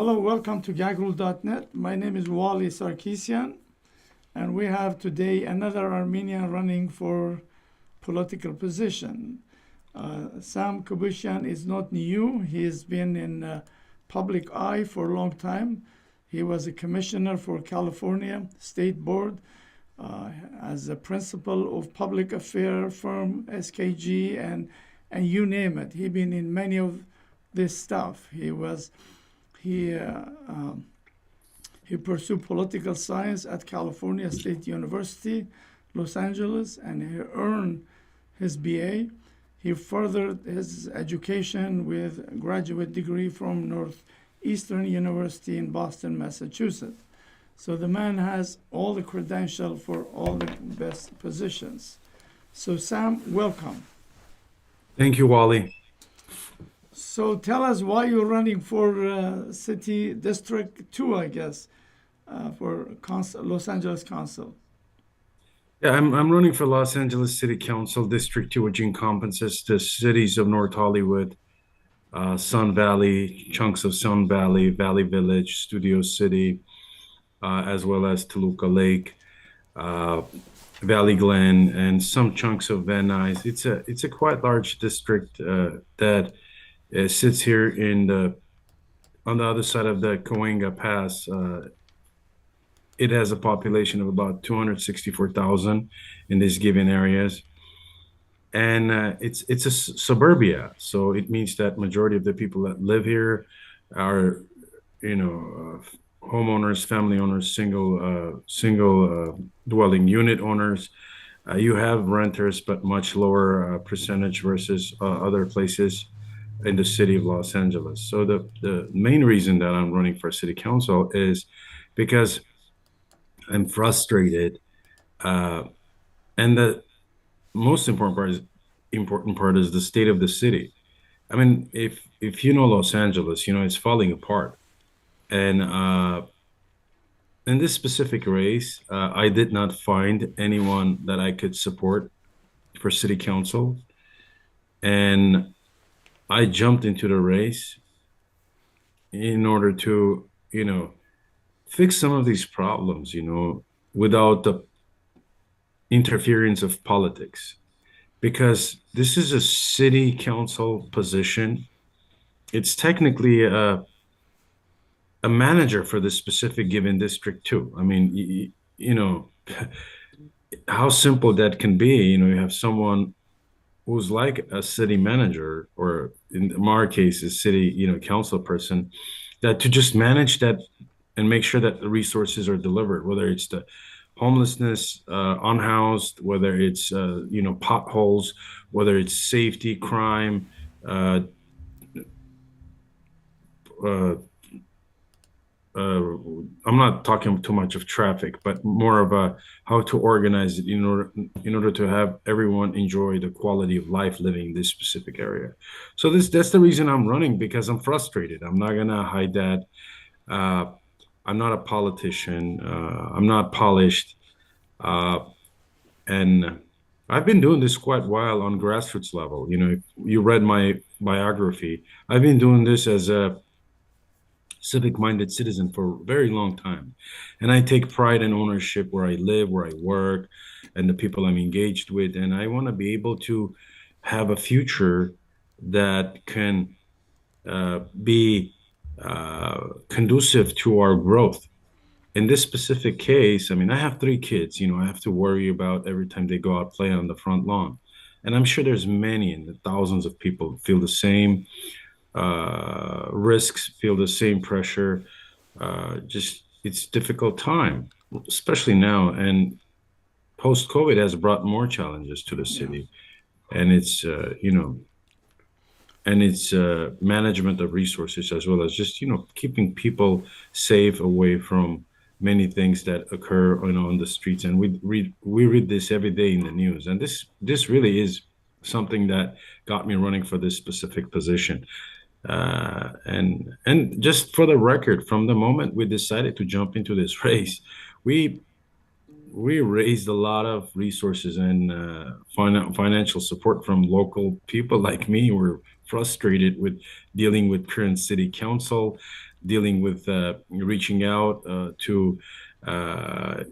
Hello, welcome to gagrul.net. My name is Wally Sarkeesian, and we have today another Armenian running for political position. Sam Kbushyan is not new. He has been in public eye for a long time. He was a commissioner for California State Board as a principal of public affair firm SKG and you name it. He been in many of this stuff. He pursued political science at California State University, Los Angeles, and he earned his BA. He furthered his education with a graduate degree from Northeastern University in Boston, Massachusetts. So the man has all the credentials for all the best positions. So Sam, welcome. Thank you, Wally. So tell us why you're running for City District 2, I guess, for Los Angeles Council. Yeah, I'm running for Los Angeles City Council District 2, which encompasses the cities of North Hollywood, Sun Valley, chunks of Sun Valley, Valley Village, Studio City, as well as Toluca Lake, Valley Glen, and some chunks of Van Nuys. It's a quite large district that sits here on the other side of the Cahuenga Pass. It has a population of about 264,000 in these given areas, and it's a suburbia. So it means that majority of the people that live here are, homeowners, family owners, single dwelling unit owners. You have renters, but much lower percentage versus other places in the city of Los Angeles. So the main reason that I'm running for city council is because I'm frustrated, and the most important part is the state of the city. I mean, if you know Los Angeles, it's falling apart. And in this specific race, I did not find anyone that I could support for city council, and I jumped into the race in order to, fix some of these problems, without the interference of politics. Because this is a city council position. It's technically a manager for the specific given district too. I mean, how simple that can be. You have someone who's like a city manager, or in our case, a city, council person, that to just manage that and make sure that the resources are delivered, whether it's the homelessness, unhoused, whether it's, potholes, whether it's safety, crime, I'm not talking too much of traffic, but more of how to organize it in order to have everyone enjoy the quality of life living in this specific area. So that's the reason I'm running, because I'm frustrated. I'm not gonna hide that. I'm not a politician. I'm not polished, and I've been doing this quite a while on grassroots level. If you read my biography, I've been doing this as a civic-minded citizen for a very long time, and I take pride and ownership where I live, where I work, and the people I'm engaged with. And I want to be able to have a future that can be conducive to our growth. In this specific case, I mean, I have 3 kids. I have to worry about every time they go out play on the front lawn, and I'm sure there's many and thousands of people feel the same risks, feel the same pressure. Just it's difficult time, especially now, and post COVID has brought more challenges to the city, and it's management of resources, as well as just keeping people safe away from many things that occur on the streets. And we read this every day in the news, and this really is something that got me running for this specific position. And just for the record, from the moment we decided to jump into this race, we raised a lot of resources and financial support from local people like me who were frustrated with dealing with current city council, dealing with reaching out to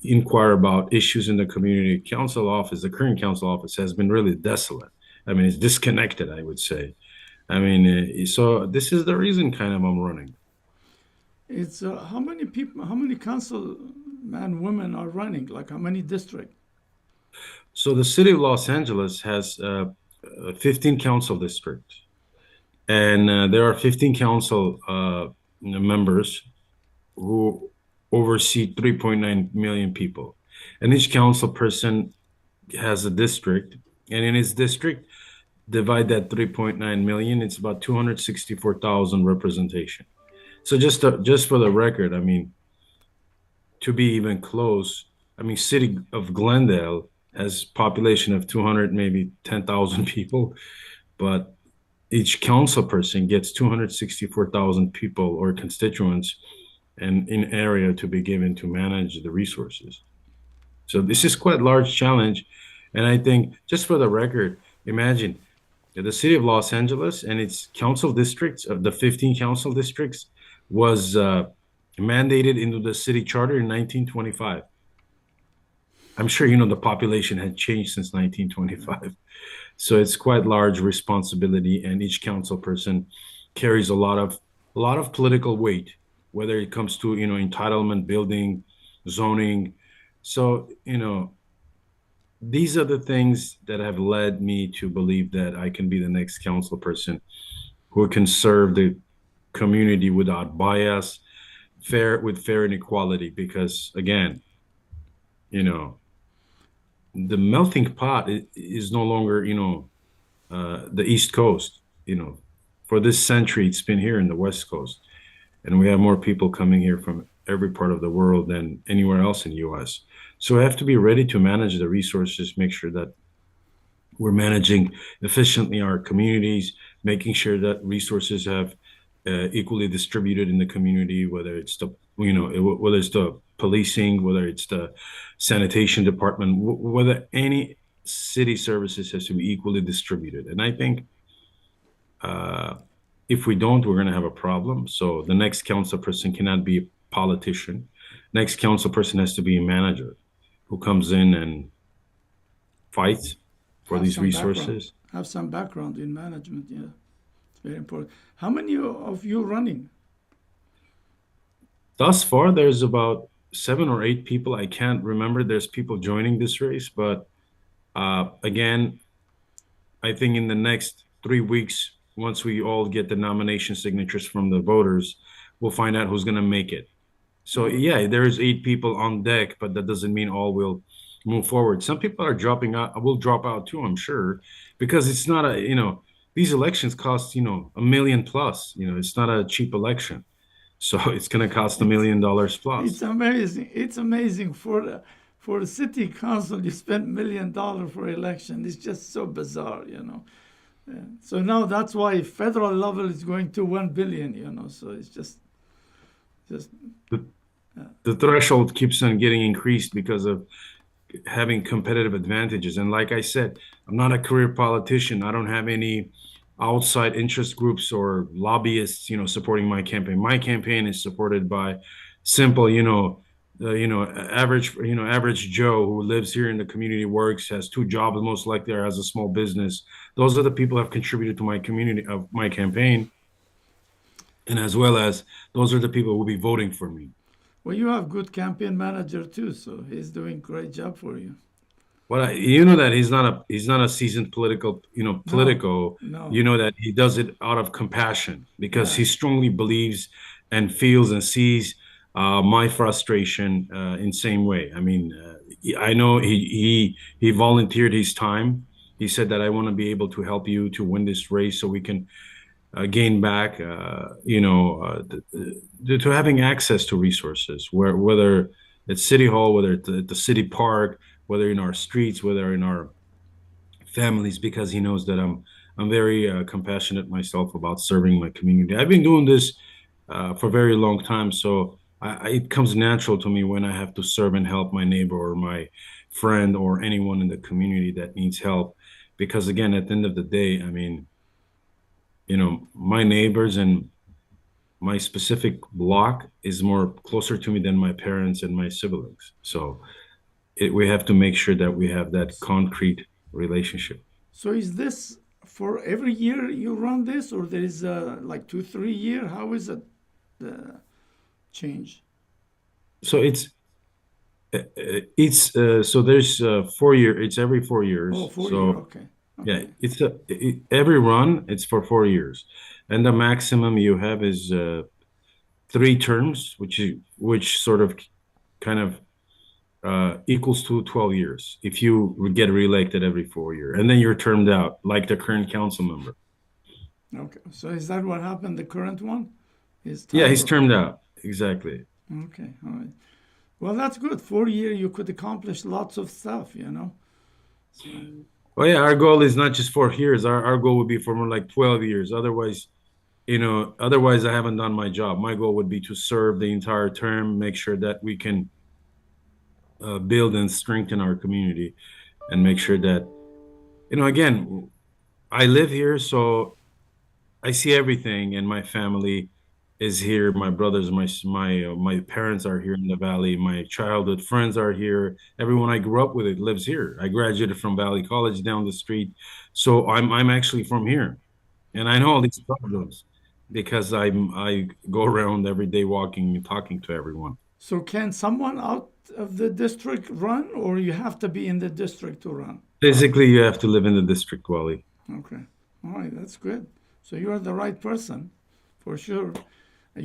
inquire about issues in the community council office. The current council office has been really desolate. I mean, it's disconnected, I would say. I mean, so this is the reason kind of I'm running. It's how many people, how many council men, women are running? Like how many district? So the city of Los Angeles has 15 council districts, and there are 15 council members who oversee 3.9 million people. And each council person has a district, and in his district, divide that 3.9 million, it's about 264,000 representation. So just for the record, I mean, to be even close, I mean, city of Glendale has population of 200, maybe 10,000 people, but each council person gets 264,000 people or constituents and in area to be given to manage the resources. So this is Wow. quite a large challenge. And I think just for the record, imagine the city of Los Angeles and its council districts, of the 15 council districts, was mandated into the city charter in 1925. I'm sure you know the population had changed since Yeah. 1925. So it's quite large responsibility, and each council person carries a lot of political weight, whether it comes to entitlement, building, zoning. So these are the things that have led me to believe that I can be the next council person who can serve the community without bias, fair and equality. Because again, you know, the melting pot is no longer, the East Coast. For this century, it's been here in the West Coast, and we have more people coming here from every part of the world than anywhere else in the U.S. So we have to be ready to manage the resources, make sure that we're managing efficiently our communities, making sure that resources have equally distributed in the community, whether it's whether it's the policing, whether it's the sanitation department, whether any city services has to be equally distributed. And I think uh, if we don't, we're going to have a problem. So the next council person cannot be a politician. Next council person has to be a manager who comes in and fights for Have these some background. resources. Have some background in management. Yeah, it's very important. How many of you running? Thus far, there's about 7 or 8 people. I can't remember. There's people joining this race, but again, I think in the next 3 weeks, once we all get the nomination signatures from the voters, we'll find out who's going to make it. So Oh, yeah, there's 8 people on deck, but that doesn't mean all will move forward. Some people are dropping out. Will drop out too, I'm sure, because it's not these elections cost $1 million plus. It's not a cheap election, so it's going to cost a it's million dollars it's plus. amazing. It's amazing for the city council. You spend $1 million for election. It's just so bizarre, you know. Yeah. So now that's why federal level is going to 1 billion, you know. So it's just The, uh, the threshold keeps on getting increased because of having competitive advantages. And like I said, I'm not a career politician. I don't have any outside interest groups or lobbyists, supporting my campaign. My campaign is supported by simple, average Joe who lives here in the community, works, has 2 jobs, most likely, or has a small business. Those are the people who have contributed to my community of my campaign, and as well as those are the people who will be voting for me. well, you have good campaign manager too, so he's doing great job for you. You know that he's not a seasoned No, politico. You no, know that he does it out of compassion because yeah, he strongly believes and feels and sees my frustration in same way. I mean, I know he volunteered his time. He said that I want to be able to help you to win this race so we can gain back, to having access to resources, whether it's city hall, whether it's at the city park, whether in our streets, whether in our families, because he knows that I'm very compassionate myself about serving my community. I've been doing this for a very long time, so it comes natural to me when I have to serve and help my neighbor or my friend or anyone in the community that needs help. Because again, at the end of the day, I mean, my neighbors and my specific block is more closer to me than my parents and my siblings. So we have to make sure that we have that concrete relationship. So is this for every year you run this, or there is like 2, 3 year? How is it change? So so there's 4 year. It's every four Oh, years. 4 year. So Okay. yeah, Okay. every run. It's for 4 years, and the maximum you have is 3 terms, which sort of kind of equals to 12 years if you get reelected every 4 year, and then you're termed out like the current council member. Okay. So is that what happened? The current one is Yeah, time he's or? termed out. Exactly. Okay. All right. Well, that's good. 4 year, you could accomplish lots of stuff, you know? So, Well, yeah, our goal is not just 4 years. Our goal would be for more like 12 years. Otherwise I haven't done my job. My goal would be to serve the entire term, make sure that we can build and strengthen our community, and make sure that, again, I live here, so I see everything, and my family is here. My brothers, my parents are here in the valley. My childhood friends are here. Everyone I grew up with it lives here. I graduated from Valley College down the street, so I'm actually from here, and I know all these problems because I go around every day walking and talking to everyone. so can someone out of the district run, or you have to be in the district to run? Basically, you have to live in the district, Wally. Okay. All right. That's good. So you are the right person for sure.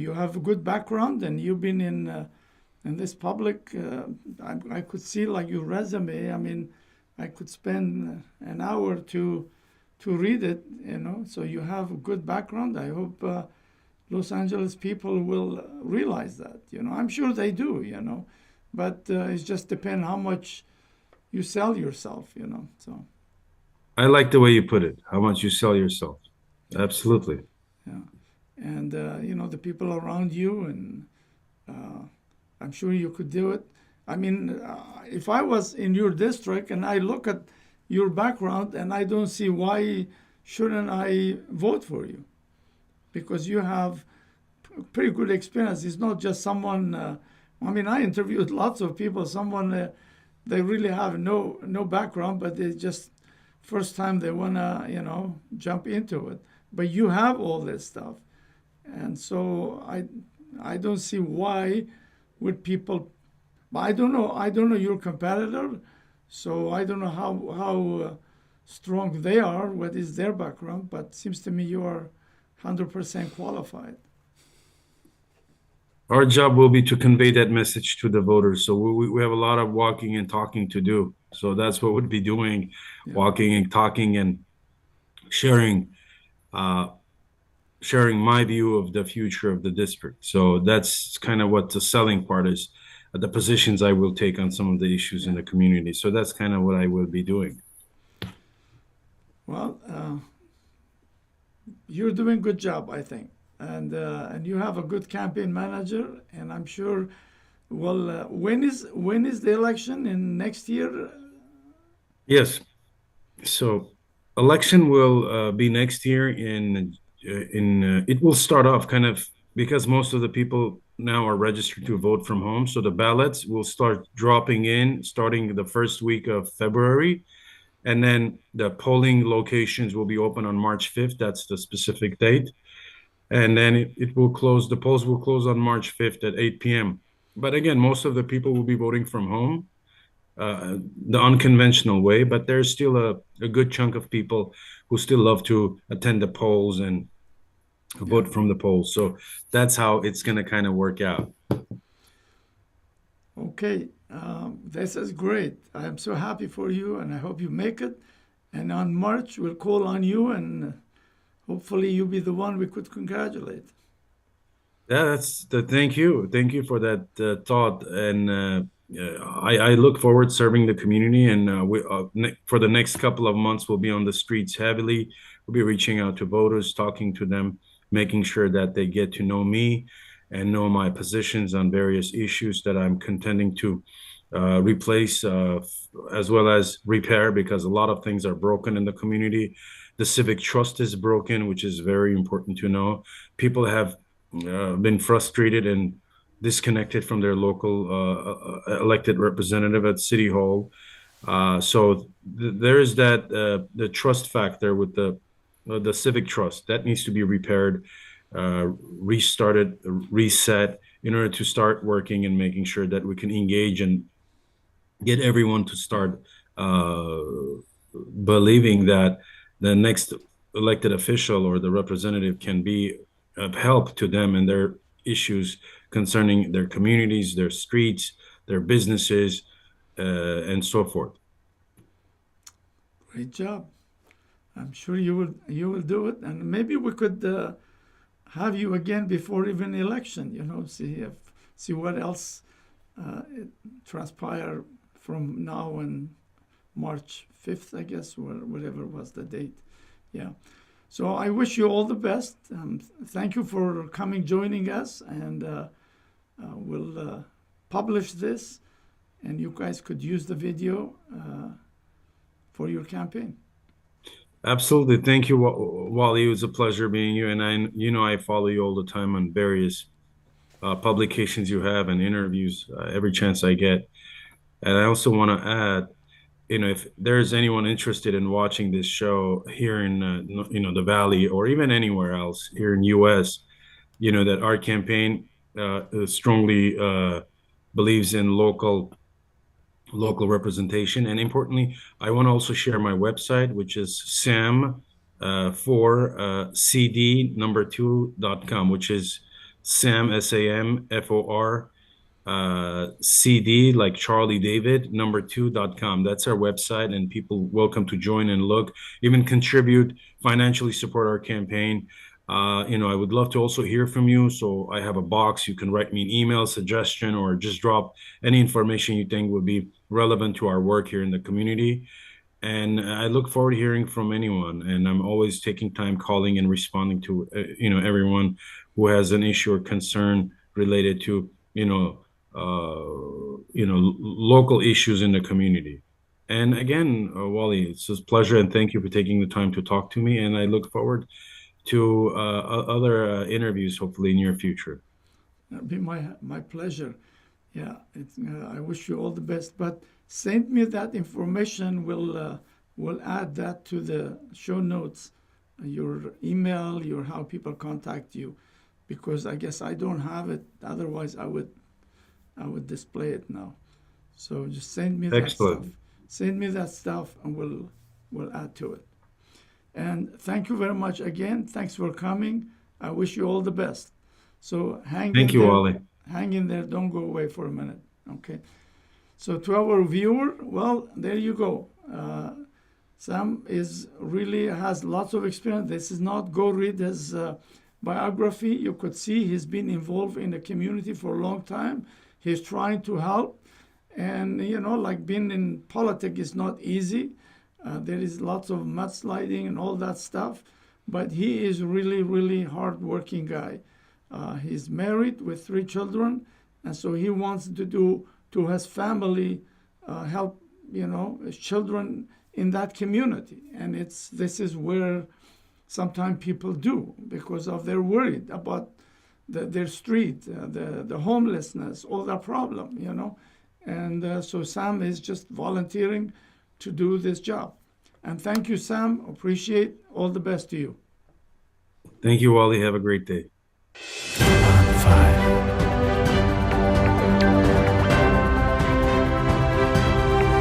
You have a good background, and you've been in this public. I could see like your resume. I mean, I could spend an hour to read it. So you have a good background. I hope Los Angeles people will realize that. I'm sure they do. But it just depends how much you sell yourself. So I like the way you put it. How much you sell yourself. Absolutely. yeah, and the people around you, and uh, I'm sure you could do it. I mean, if I was in your district and I look at your background and I don't see why shouldn't I vote for you, because you have pretty good experience. It's not just someone. I mean, I interviewed lots of people. Someone they really have no background, but they just first time they wanna jump into it. But you have all this stuff, and so I don't see why would people. But I don't know your competitor, so I don't know how strong they are. What is their background? But seems to me you are 100% qualified. Our job will be to convey that message to the voters. So we have a lot of walking and talking to do. So that's what we'd be doing, Yeah. walking and talking and sharing uh, sharing my view of the future of the district. So that's kind of what the selling part is, the positions I will take on some of the issues in Yeah. the community. So that's kind of what I will be doing. Well, you're doing a good job, I think, and you have a good campaign manager, and I'm sure. Well, when is the election in next year? Yes. So election will be next year in it will start off kind of because most of the people now are registered to vote from home. So the ballots will start dropping in starting the first week of February. And then the polling locations will be open on March 5th. That's the specific date. And then it will close, the polls will close on March 5th at 8 p.m. But again, most of the people will be voting from home, the unconventional way, but there's still a good chunk of people who still love to attend the polls and Yeah. vote from the polls. So that's how it's going to kind of work out. Okay. This is great. I am so happy for you, and I hope you make it. And on March, we'll call on you, and hopefully you'll be the one we could congratulate. Yeah, thank you. Thank you for that thought. And I look forward serving the community. And for the next couple of months, we'll be on the streets heavily. We'll be reaching out to voters, talking to them, making sure that they get to know me and know my positions on various issues that I'm contending to replace, as well as repair, because a lot of things are broken in the community. The civic trust is broken, which is very important to know. People have been frustrated and disconnected from their local elected representative at City Hall. There is that the trust factor with the civic trust that needs to be repaired, restarted, reset in order to start working and making sure that we can engage and get everyone to start uh, believing that the next elected official or the representative can be of help to them and their issues concerning their communities, their streets, their businesses, and so forth. Great job. I'm sure you will do it, and maybe we could have you again before even election. See what else it transpire from now and March 5th, I guess, or whatever was the date. Yeah. So I wish you all the best. Thank you for joining us, and we'll publish this, and you guys could use the video for your campaign. Absolutely. Thank you, Wally. It was a pleasure being you. And I follow you all the time on various publications you have and interviews every chance I get. And I also want to add, if there's anyone interested in watching this show here in, the Valley or even anywhere else here in U.S., that our campaign strongly believes in local representation. And importantly, I want to also share my website, which is SAM for CD number 2.com, which is SAM, SAMFOR CD, like Charlie David, number 2.com. That's our website, and people welcome to join and look, even contribute, financially support our campaign. I would love to also hear from you. So I have a box. You can write me an email suggestion or just drop any information you think would be relevant to our work here in the community. And I look forward to hearing from anyone. And I'm always taking time calling and responding to, everyone who has an issue or concern related to, local issues in the community. And again, Wally, it's a pleasure, and thank you for taking the time to talk to me. And I look forward to other interviews, hopefully in your future. That'd be my pleasure. Yeah, I wish you all the best. But send me that information. We'll add that to the show notes. Your email, your how people contact you, because I guess I don't have it. Otherwise, I would display it now. So just send me that stuff. Send me that stuff, and we'll add to it. And thank you very much again. Thanks for coming. I wish you all the best. So Thank you, Wally. Hang in there. Don't go away for a minute. Okay. So to our viewer, well, there you go. Sam really has lots of experience. This is not, go read his biography. You could see he's been involved in the community for a long time. He's trying to help. And, like being in politics is not easy. There is lots of mudsliding and all that stuff. But he is really, really hard-working guy. He's married with 3 children. And so he wants to do to his family, help, his children in that community. And this is where sometimes people do, because they're worried about their street, the homelessness, all that problem, And so Sam is just volunteering to do this job. And thank you, Sam. Appreciate. All the best to you. Thank you, Wally. Have a great day. 5